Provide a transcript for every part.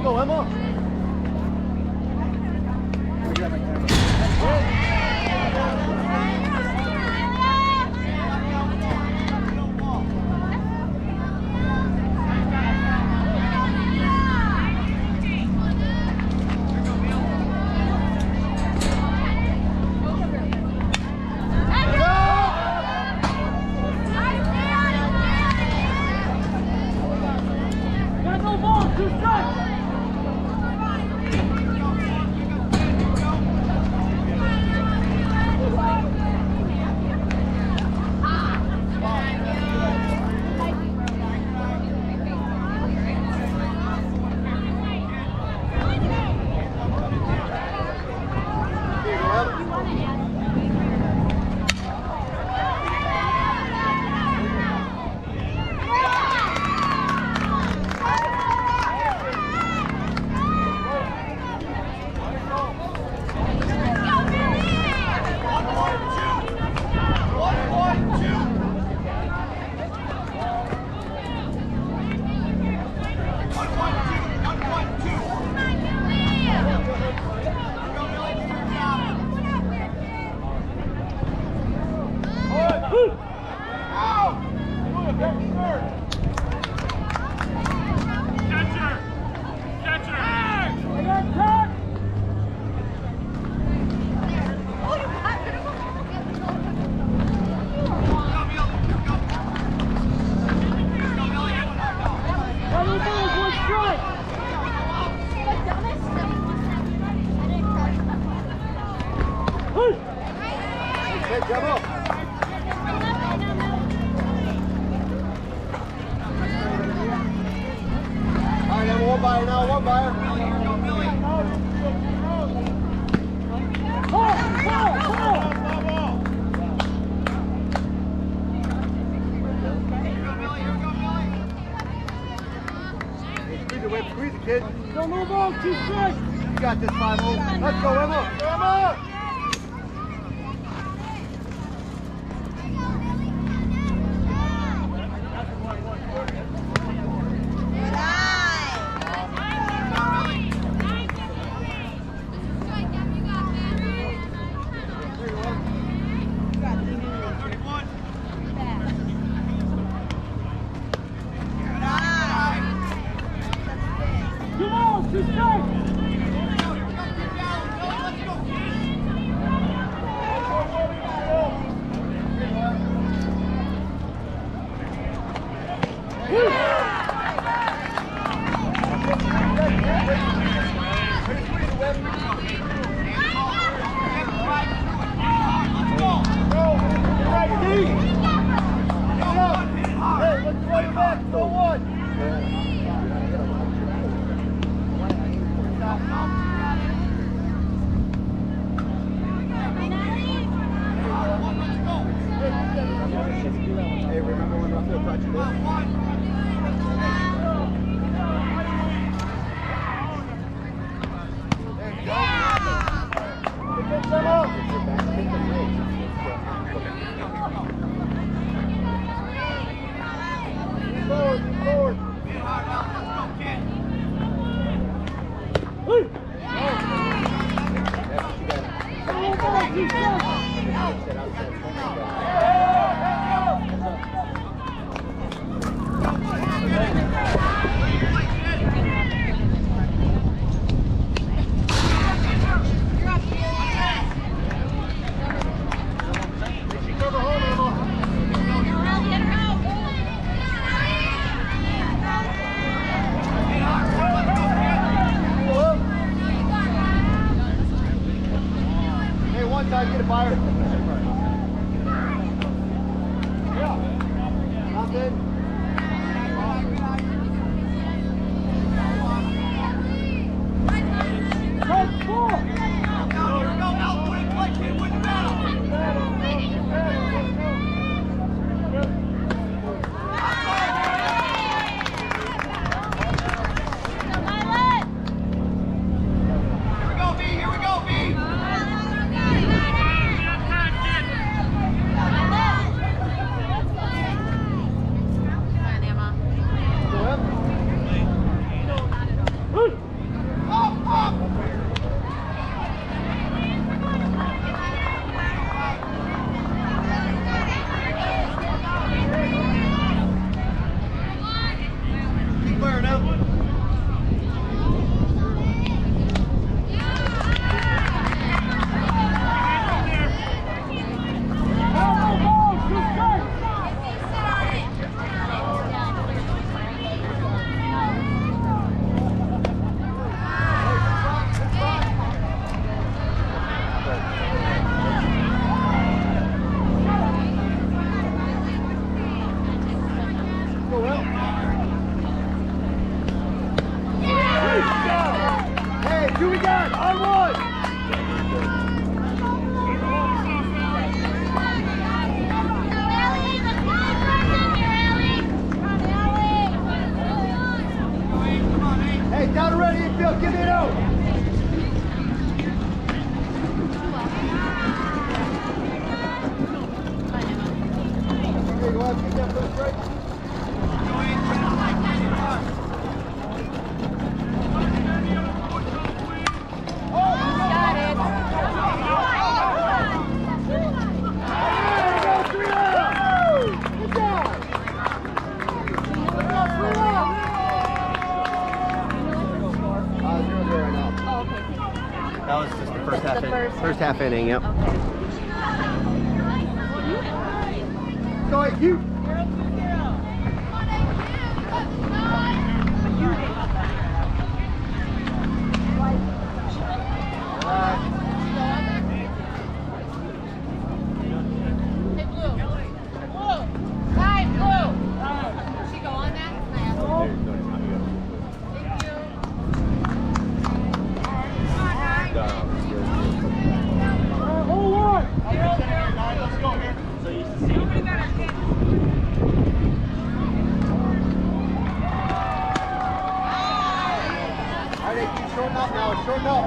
Go, Emma. Squeeze it, kid. Don't move on, too straight. You got this, 5-0. Let's go, Emma. Emma! Get that first strike. That was just the first half inning. First half inning, yep. Go ahead, you. Shorten up now, shorten up.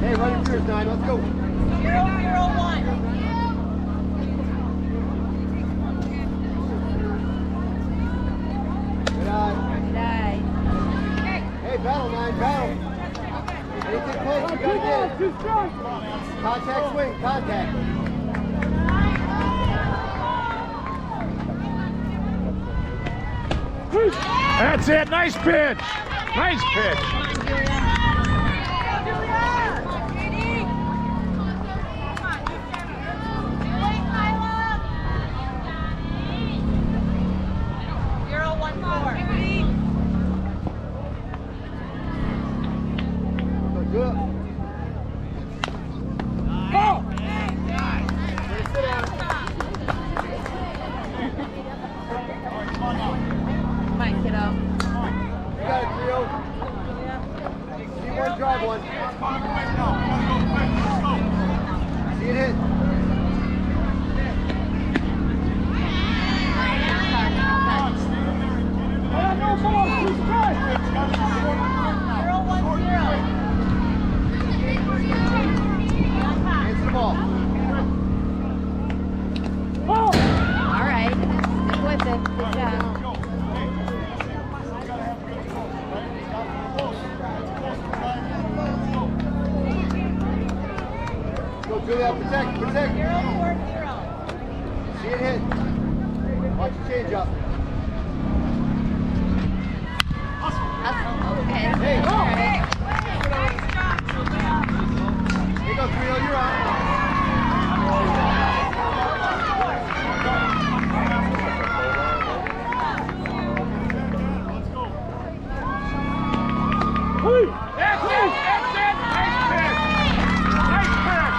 Hey, run your yours, 9, let's go. 0-0-1. Good eye. Hey, battle, 9, battle. Anything close, you gotta get it. Contact swing, contact. That's it. Nice pitch. Nice pitch. Good. Mike, get up. You got it, Trio. See one, drive one. See it hit. Answer the ball. All right. Stick with it. Good job. Go, Julia, protect, protect. 0-4-0. See it hit. Watch your change up. Okay. Hey, All right. Here you go, Trio, you're on. That's it. That's it. Nice pitch. Nice pitch.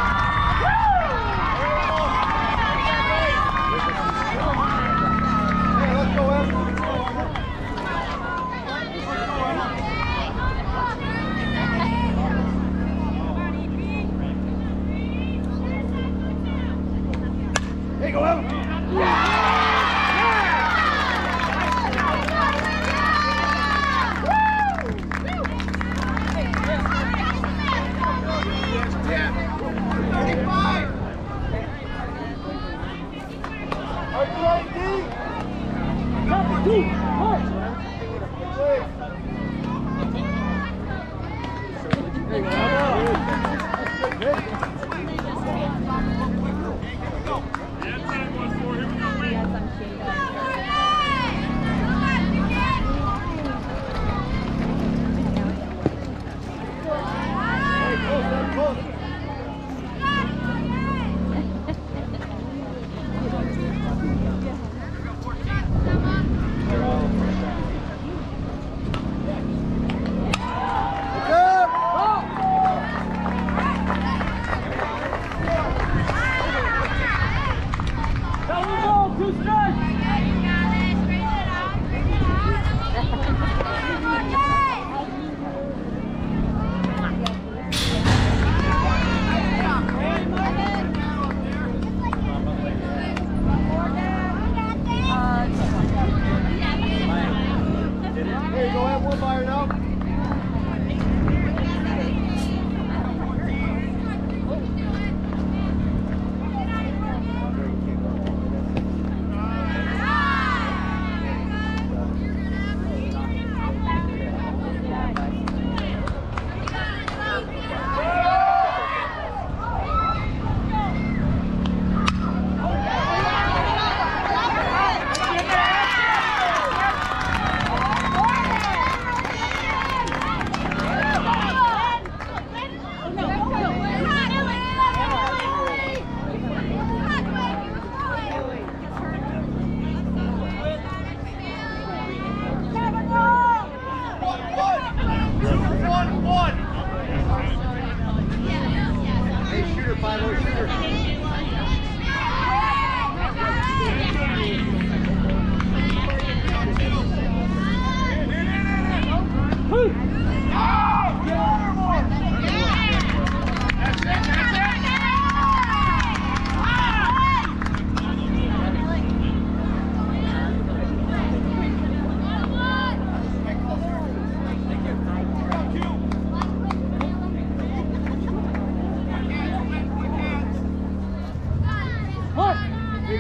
Hey, let's go, Em. Hey, go, Em.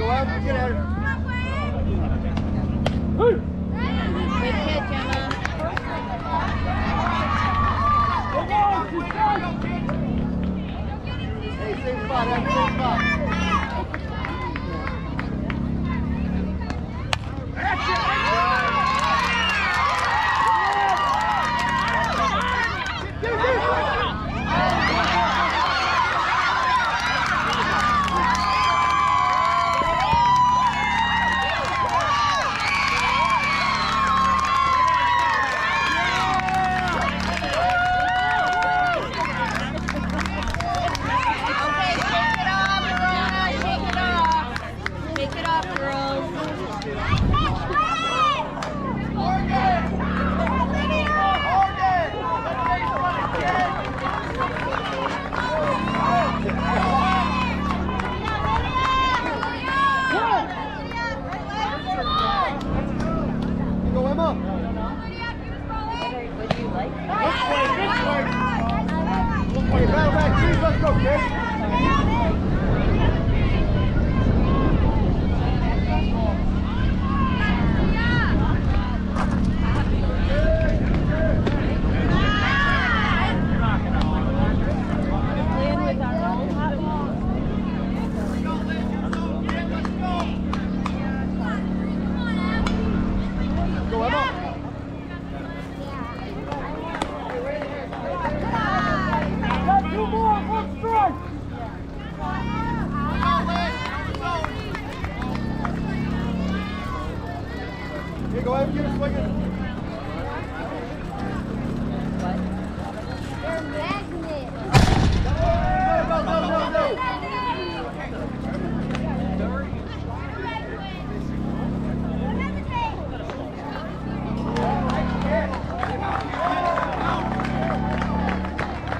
go, Em. Get at her. Good kid, Gemma. Hey, same spot, Em. Same spot. Hey, battle back, please. Let's go, kid. Go, Emma. Two more, one strike! Here, go ahead and give us swinging. Go.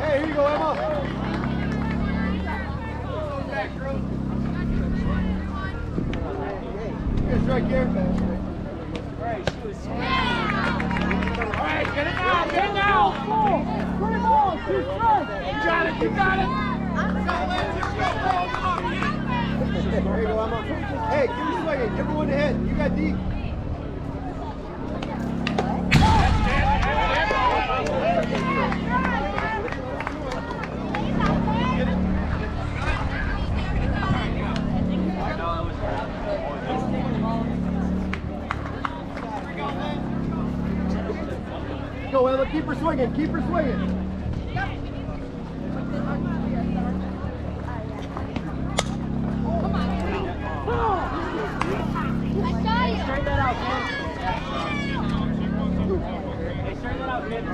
Hey, here you go, Emma. Good strike here. Alright, get it now, get it now! 3 more, 2 strikes! You got it, you got it! There you go, Emma. Hey, give me swinging. Give her one to hit. You got deep. Go, Emma. Keep her swinging. Keep her swinging. Straighten that out, man. Hey, straighten that out, kid.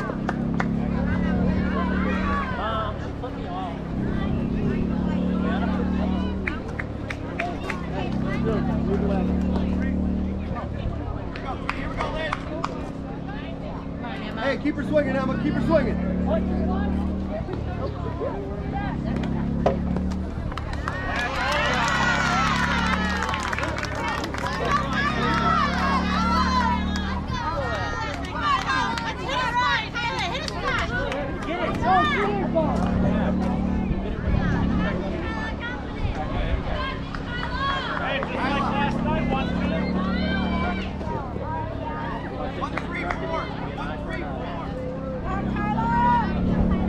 Put me off. Move left. Hey, keep her swinging, Emma. Keep her swinging.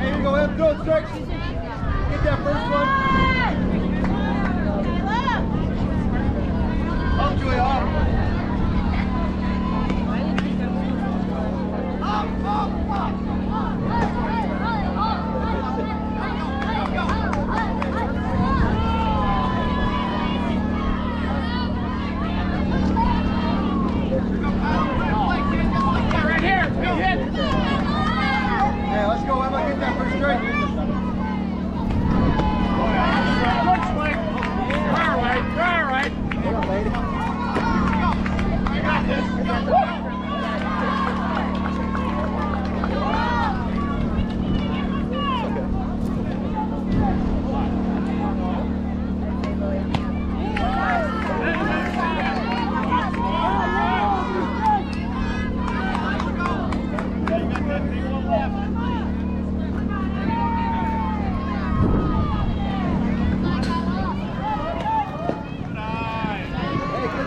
Hey, here you go, Em. Throw it straight. Get that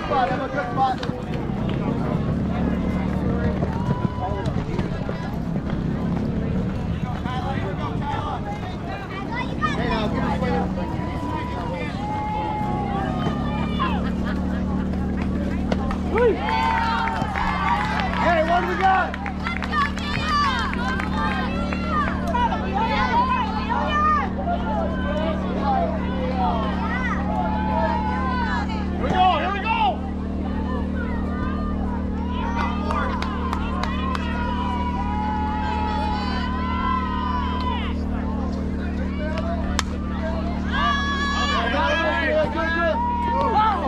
spot, Emma, good spot. Hey, now, give us Hey, what do we got? Here we go!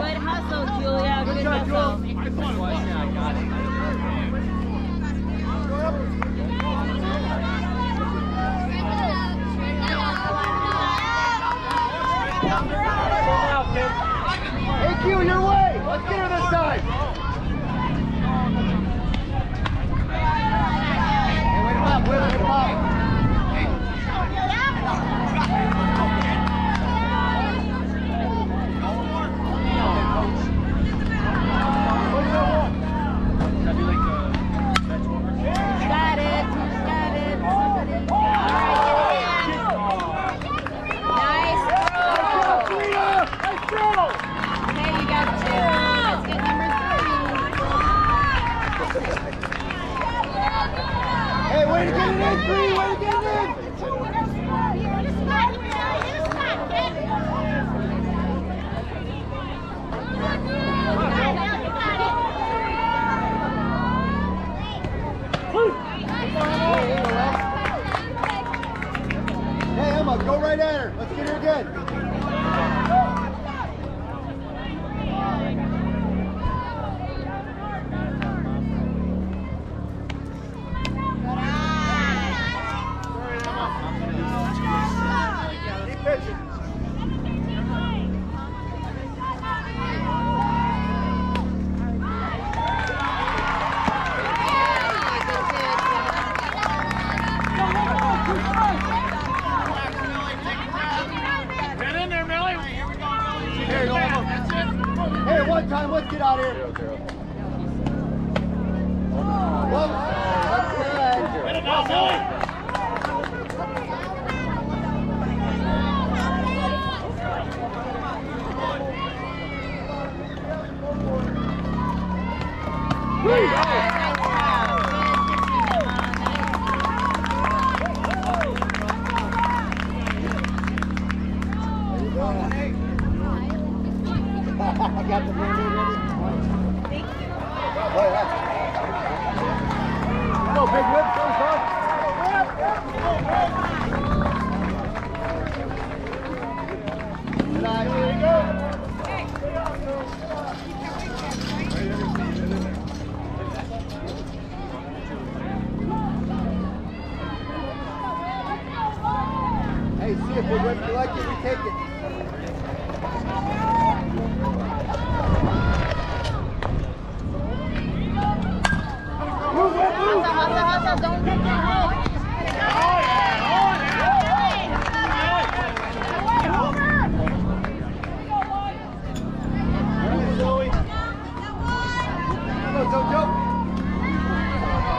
Good hustle, Julia. Good hustle. Hey, Q, your way! Let's get her this time! Hey, wait him up, wait him up! Got it. Got it. All right, nice throw. Nice throw! Okay, you got 2. Let's get number 3. Hey, way to get it in, 3! Way to get it in! Hey, Emma, go right at her. Let's get her again. Keep pitching. Get in there, Millie! Here you go, Emma. Hey, one time, let's get out here. Whoa, that's good. Get it now, Millie! I got the Band-Aid ready. Thank you. Oh, yeah. Go, big whip, first up. Good eye, here we go. Hey, see if big whip, you like it, we take it. Hustle, don't get your head.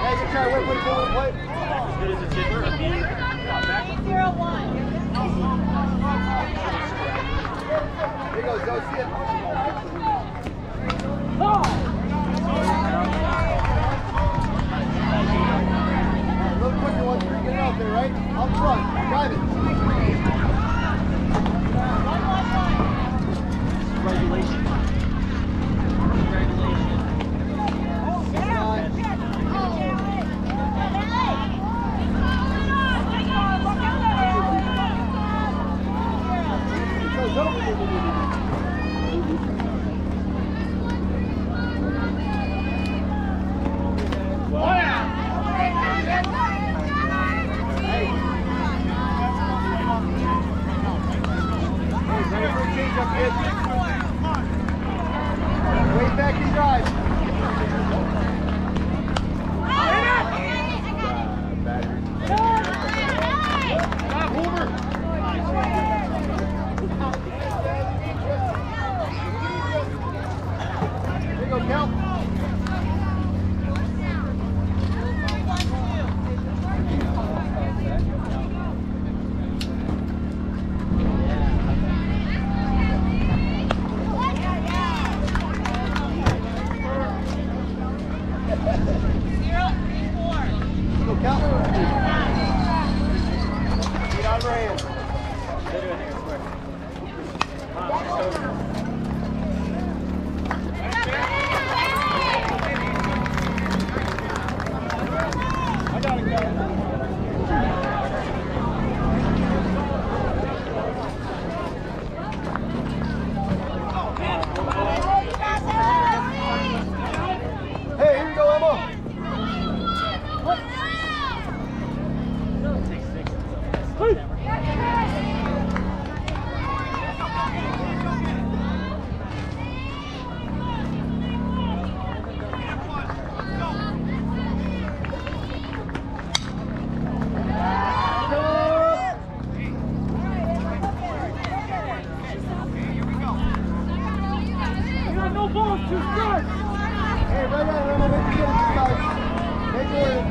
Hey, you try whip, whip. As good as it's hit. 301. Here goes, go see it. A little quicker once you get it out there, right? Up front, drive it. Congratulations. Way back and drive. Stop, Hoover! balls, 2 strikes. Hey, right now, remember, make it guys. Make it.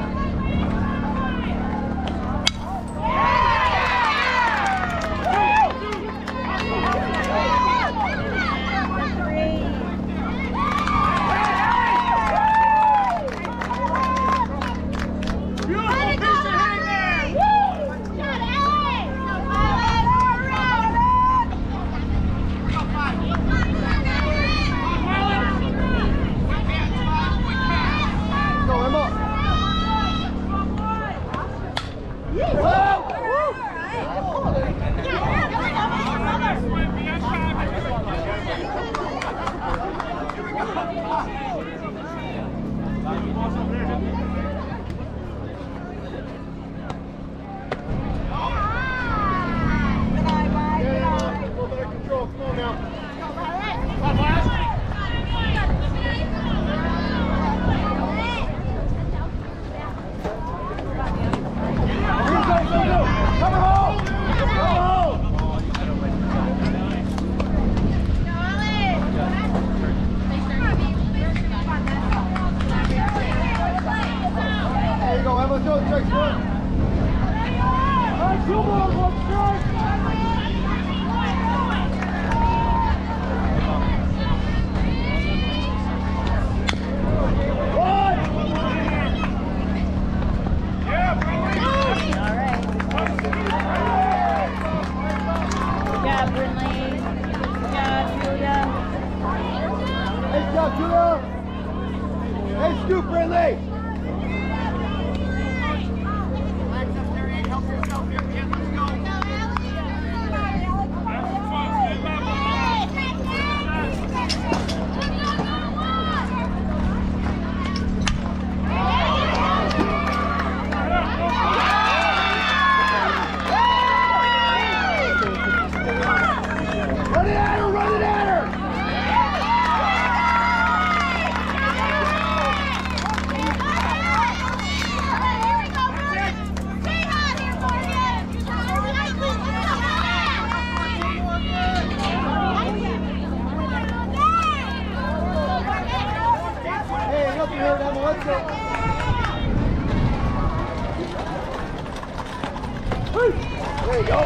There you go.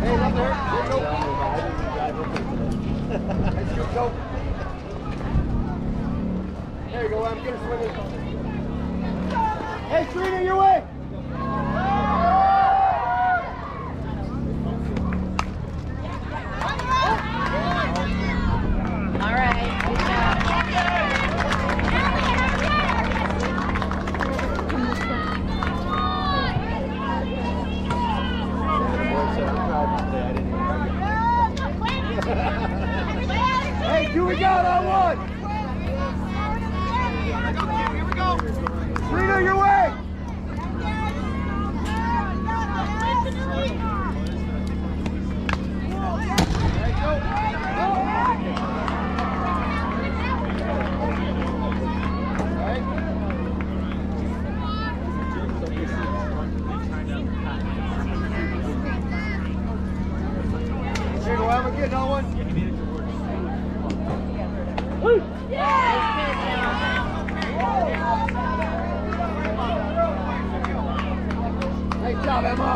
Hey, up there. There you go. Nice good go. There you go, Em. Get us winning. Hey, Serena, your way. Hey, here we go, that one! Here we go! Serena, your way! Here you go, Emma, get another one. Nice job, Emma.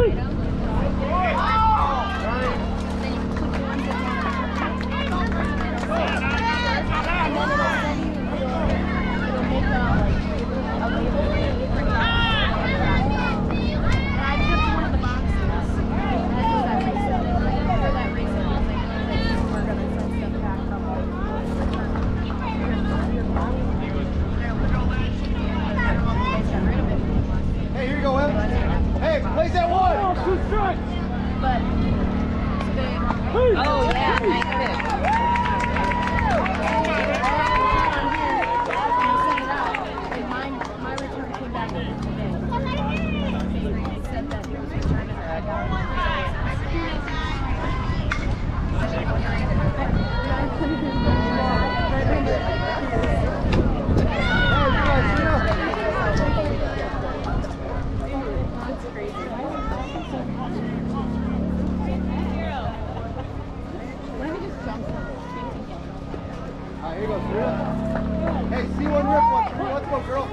Hey, here you go, Em. Hey, place that one. Oh, yeah, nice pick. My return came back today. They said that he was returning All right, here you go, Serena. Hey, see one, rip one. Let's go, girl.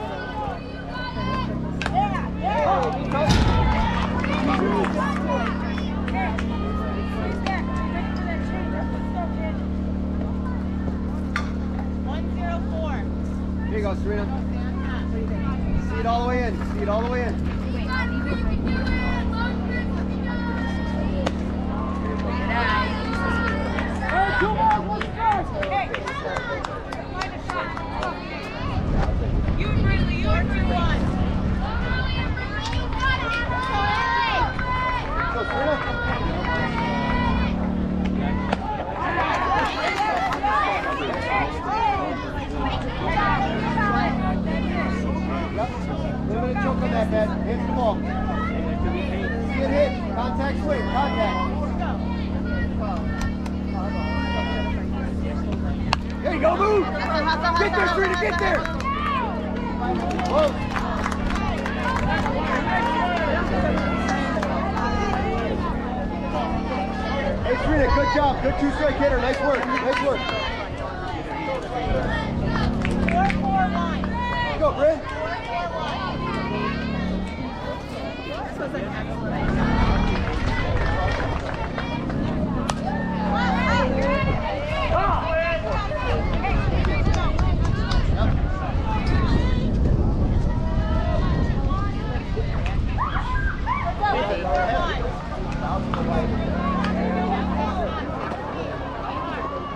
Here you go, Serena. See it all the way in. See it all the way in. Go, Serena. Yep. Limited choke on that, Dad. Hit the ball. See it hit. Contact swing. Contact. There you go, move! Get there, Serena, get there! Whoa. Hey, Serena, good job. Good two-strike hitter. Nice work. Nice work. Let's go, Bryn.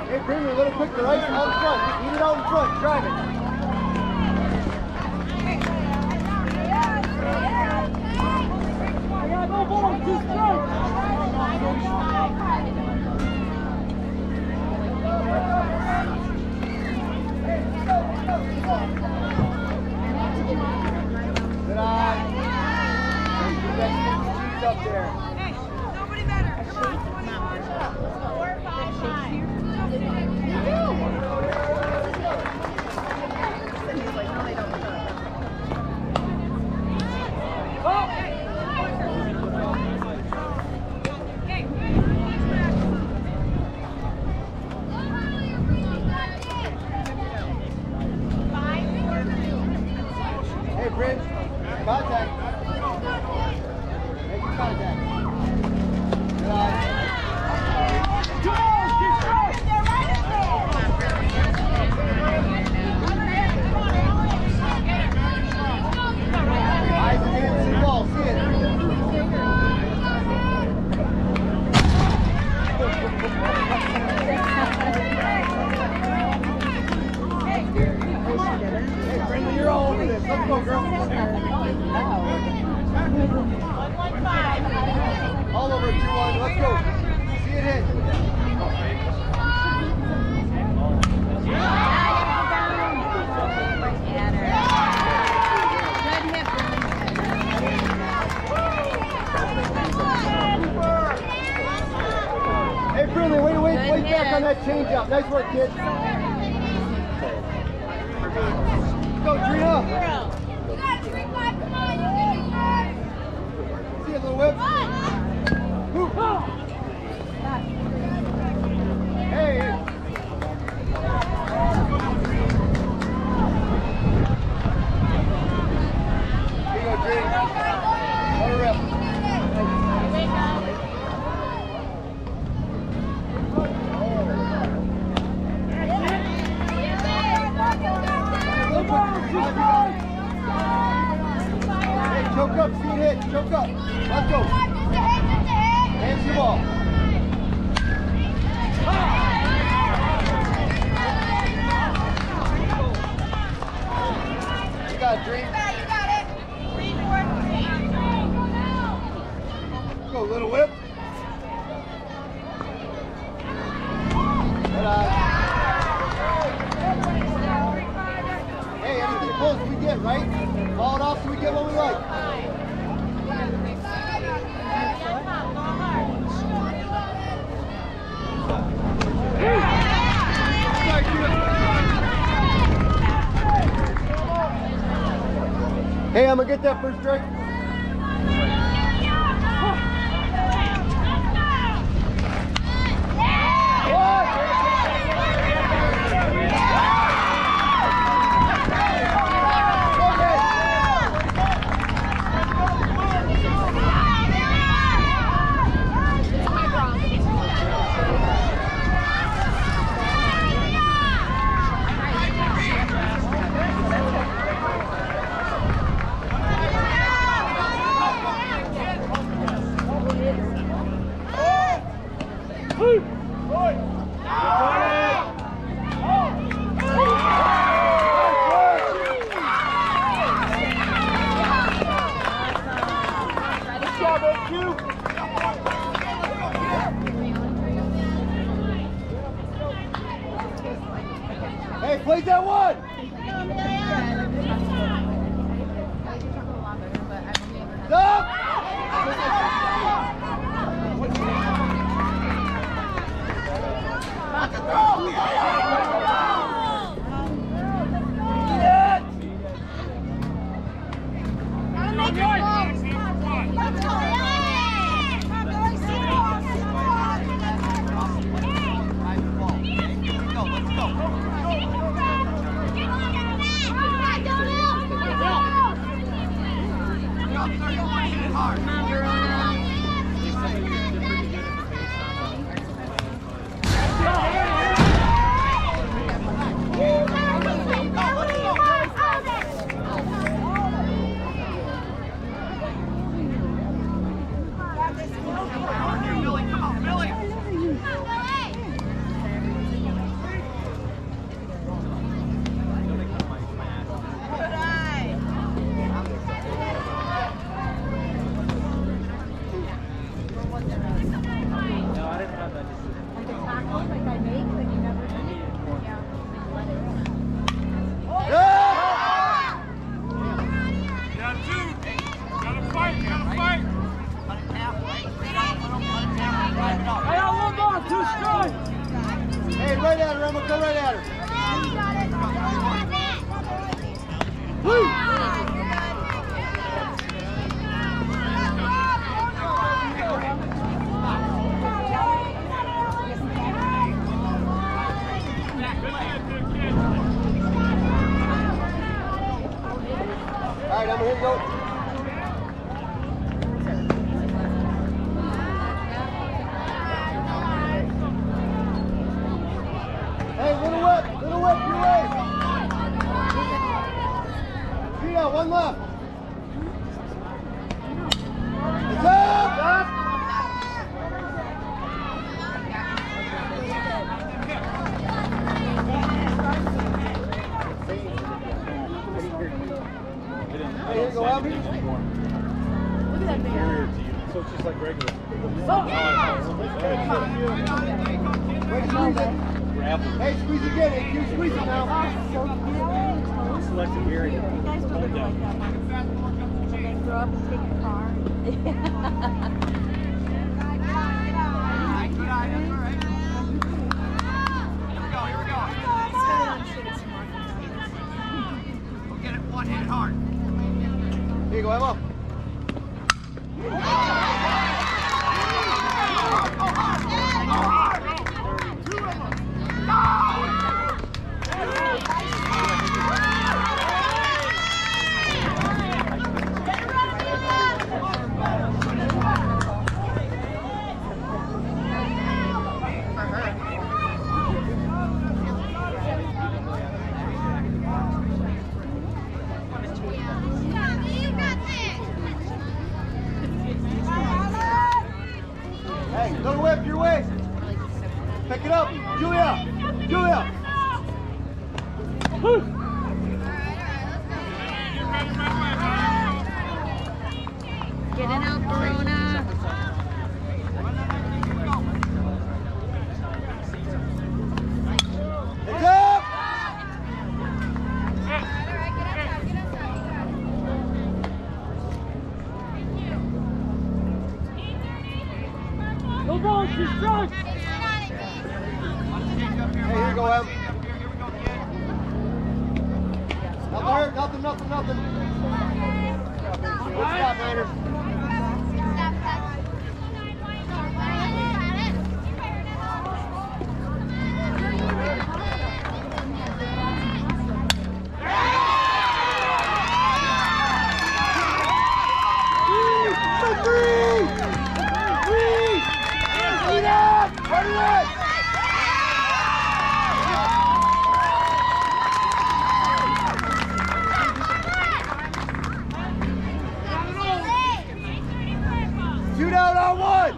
Hey, Bryn, a little quick to right, out in front. Eat it out in front. Drive it. Good eye. Keep that cheese up there. Nobody better. Come on. 4, 5, 5. Hey, Bryn. Contact. Make your contact. Good eye. Eyes and hands to the ball. See it. Hey, Brenda, you're all over this. Let's go, girl. 115. All over 2-1. Let's go. See it hit. Hey, Brindley, wait back on that changeup. Nice work, kid. Go, Trina. See a little whip. Hey. Here you go, Trina. Let her rip. head, choke up. Let's go. Hands to the ball. You got it, Dream. Go, little whip. Hey, anything close we get, right? Ball it off so we get what we like. Hey, I'm gonna get that first strike. Hey, play that one! Stop! Hey, right at her, Emma. Go right at her. Woo! All right, Emma, here you go. Little whip, your way. Gina, one left. It's up. Hey, here you go, Abby. Look at that man. So it's just like regular. Way to squeeze it. Hey, squeeze again. Hey, you squeeze it now. Select it here. Hold it down. Throw up and take the car. Here you go, Emma. it up. Julia. Julia. Get it out, Verona. It's up. No ball, she's strong. Hey, here you go, Em. Nothing hurt, nothing. Good stop, Raiders. Shoot out on one.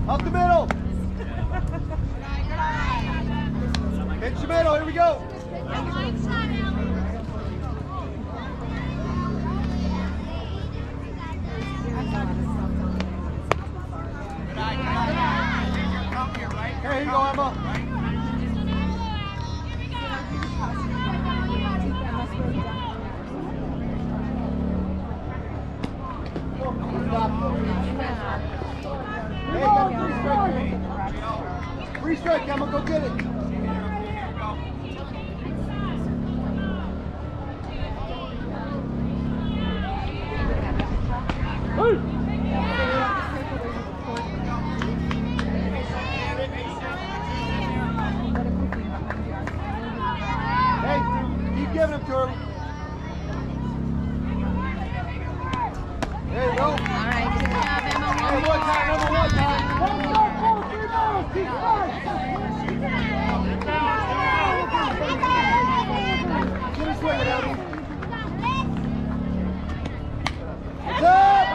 Up the middle. Pinch the middle. Here we go. Here you go, Emma. Hey, got a free strike, Emma, go get it. Hey, keep giving them to her. There you go. All right, good job, Emma. Hey, one time, number one time. Give me swing it, Abby. It's up!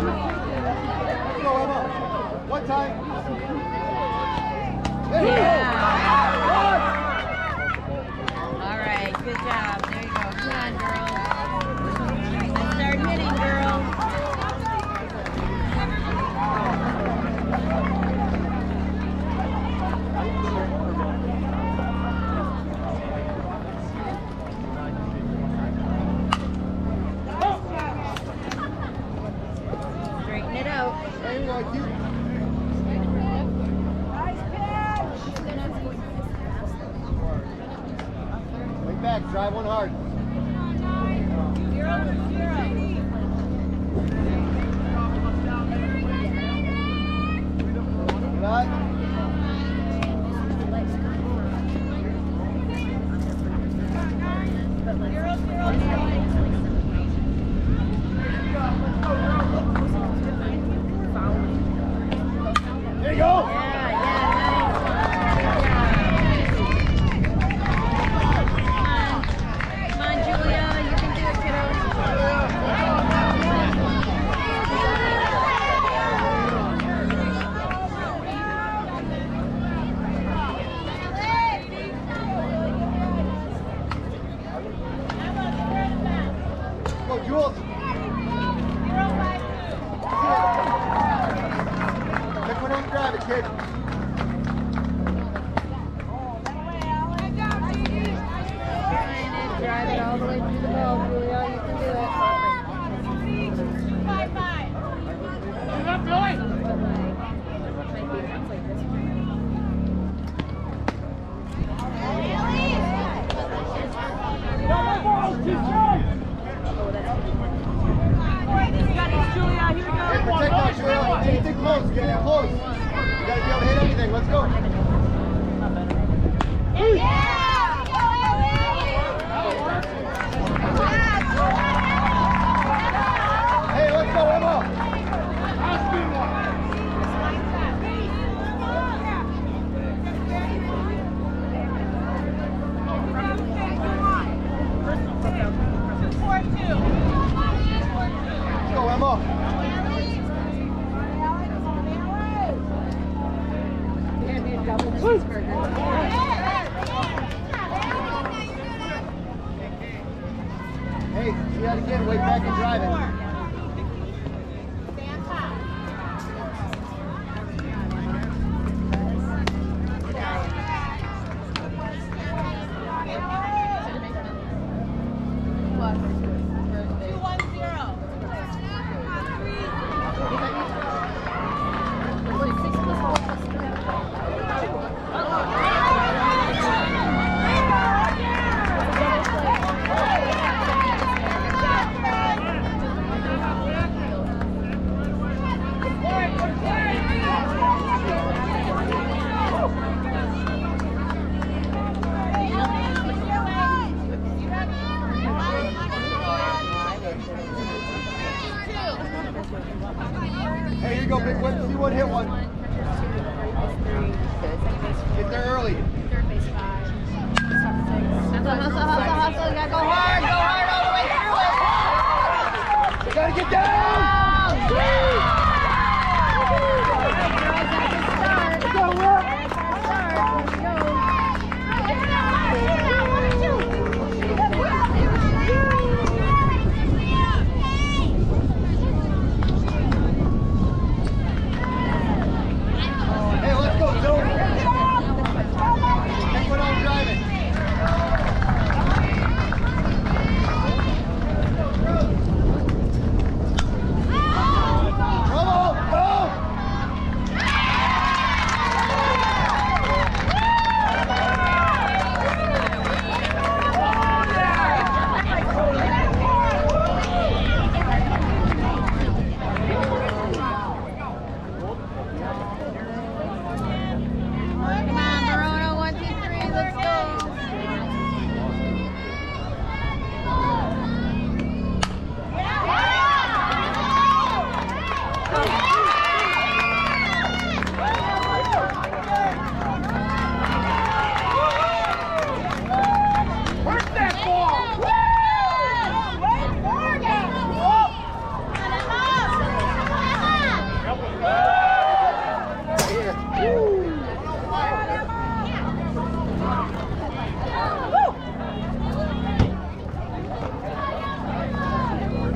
Let's go, Emma. One time. There you go. All right, good job. There you go. Come on, girls. Let's start hitting, girls. Straighten it out. There you go, cute. Way back, drive one hard. Good. There you go. Come on, Julia, you can do it, kiddo. Go, Jules. Pick one up and drive it, kid. Drive it all the way through the ball, Julia. You can do it. She's up, Billy. No ball, she's strong. Julia, here we go. Hey, protect that, Julia. Anything close, get it close. You gotta be able to hit anything. Let's go. Hey, let's go, Emma. Emma. Hey, see that again, wait back and drive it. Hey, here you go, big one. See one, hit one. Get there early. Hustle, hustle. You gotta go hard all the way through it. You gotta get down! Hey, let's go, Joe. Take one on driving.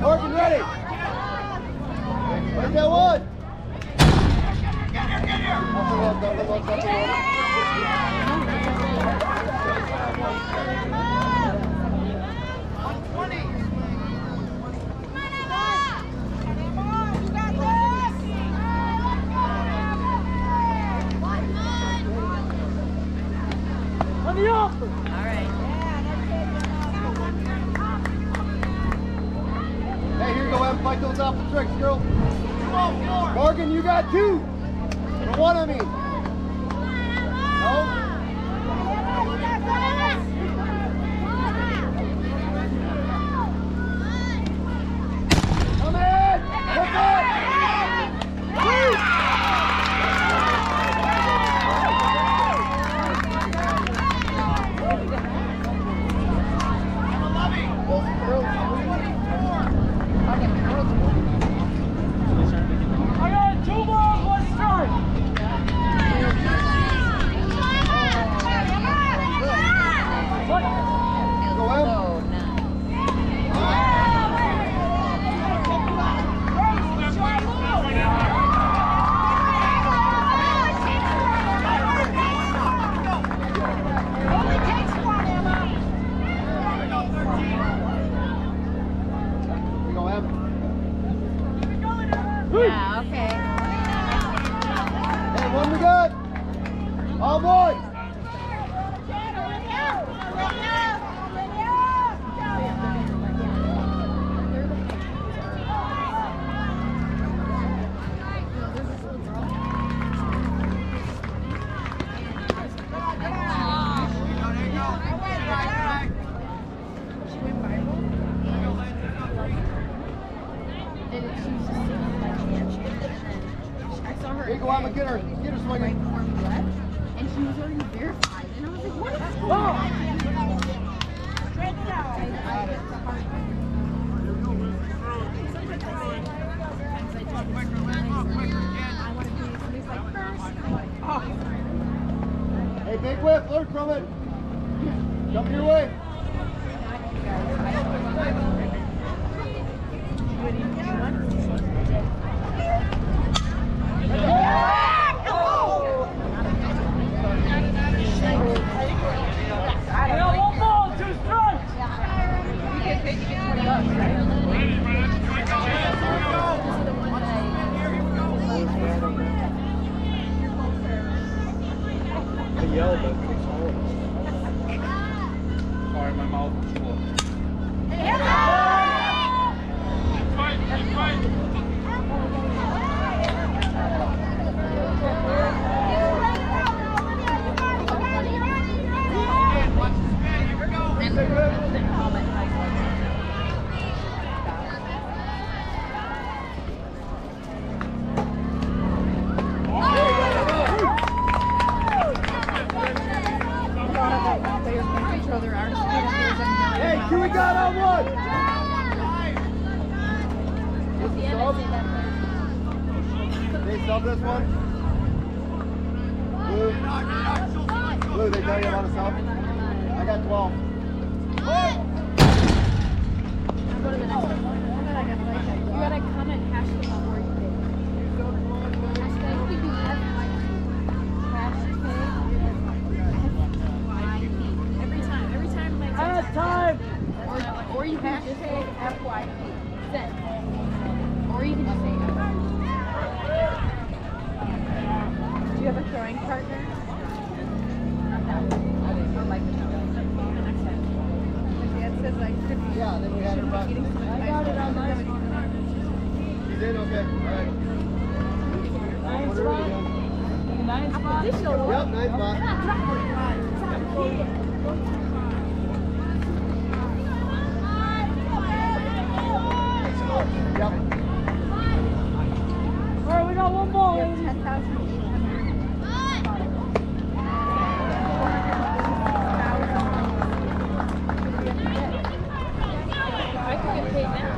Morgan, ready? Where's that one? On the offer. All right. Hey, here you go, Em. Fight those off the tricks, girl. Morgan, you got two. Or one, I mean. No? Come in! Look up! Woo! I got 2 more, 1 strike. Go, Em. Here you go, Em. Yeah, okay. Hey, one we got. All boys. Here you go, Emma. Get her swinging. And she was already verified. And I was like, what is going on? Straighten it out. whip, learn from it. Jump your way. One ball, 2 strikes. I yelled at all of us. Sorry, my mouth was full. Hey, Q got on one. They sub this one? Blue? Blue, they tell you about a sub? I got 12. Go to the next one. You gotta comment hashtag before you pick. Hashtag PBF. Hashtag. Every time my Last time. or you can just say FYP. Send. Or you can just say FYP. Do you have a throwing partner? Yeah, then we had her back. I got it on my You did? Okay. Alright. Nice spot. Nice spot. Yep, nice spot. Yep. Alright, we got one ball. You have 10,800. I could get paid now.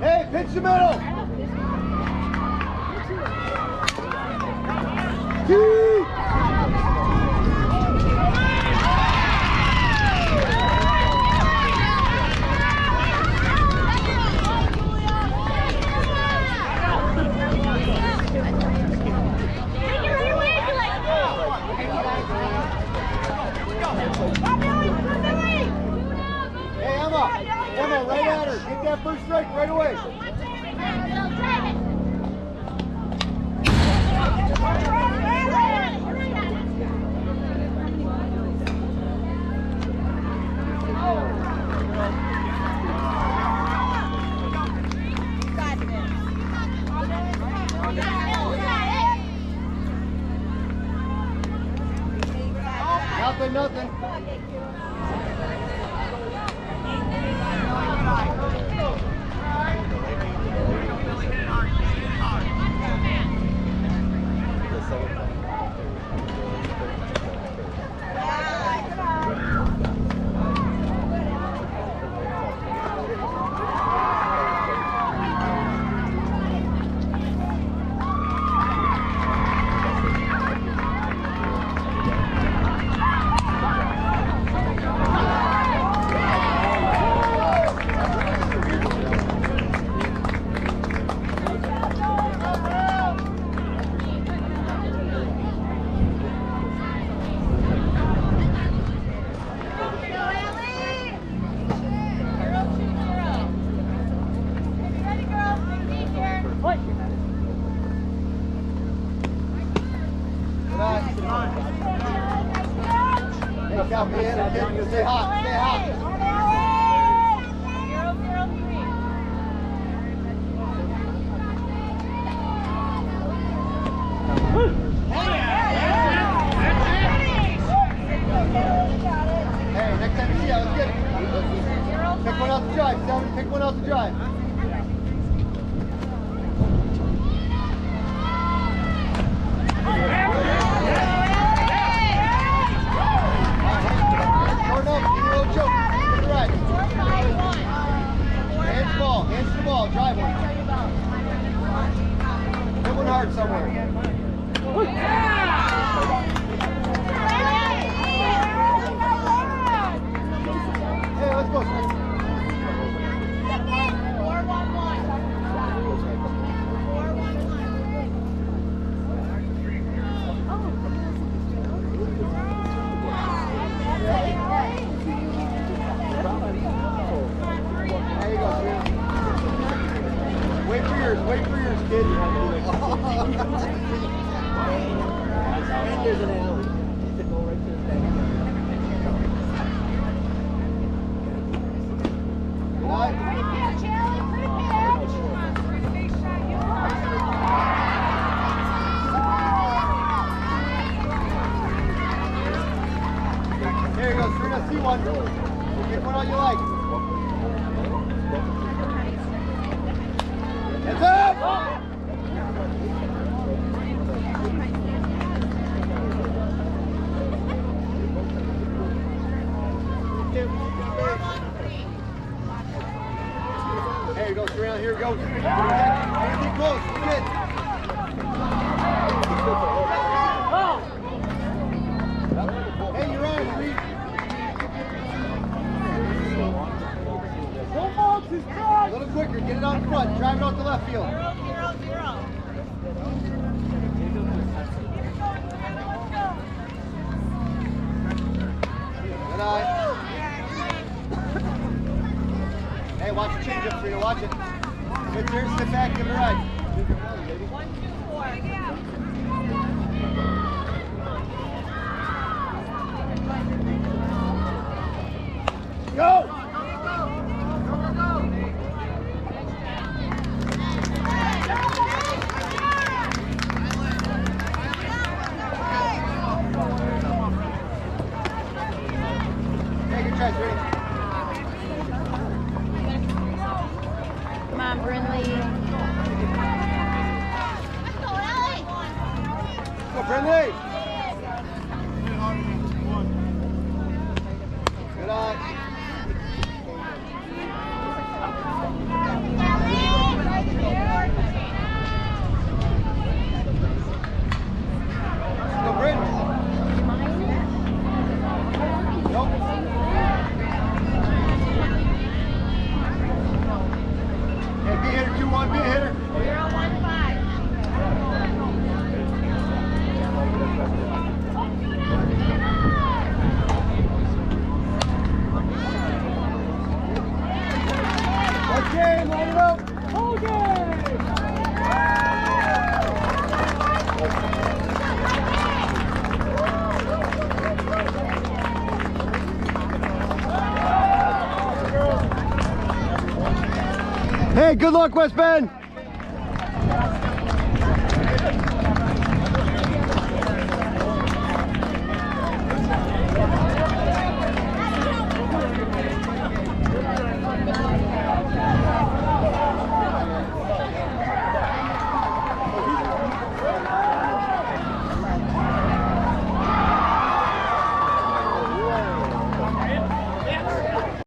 Hey, pitch the middle. Two. Hey, Emma, right at her. Get that first strike right away. Nothing. out the end, kid. Stay hot, stay hot. 0-0-3. Hey, next time you see that, let's get it. Pick one out to drive, Seven. Pick one out to drive. Short up, give me a little choke. Get it right. Hands to the ball, drive one. Hit one hard somewhere. Hey, let's go. There you go, Serena. Wait for yours, kid. There you go, Serena, see one. Pick one out you like. Heads up! There you go, Serena, here we go. Anything close, good. Hey, you're on, Reed. A little quicker, get it out front, drive it out to left field. 0-0-0. Good eye. Hey, watch the change up, Serena, watch it. Sit there, sit back, give it a ride. 1-2-4. Go! Hey, good try, Serena. Come on, Brinley. Go, Brinley! Good eye. Go, Brin. Nope. Hey, be a hitter, 2-1, be a hitter. 0-1-5. Okay, line it up. Hey, good luck, West Bend.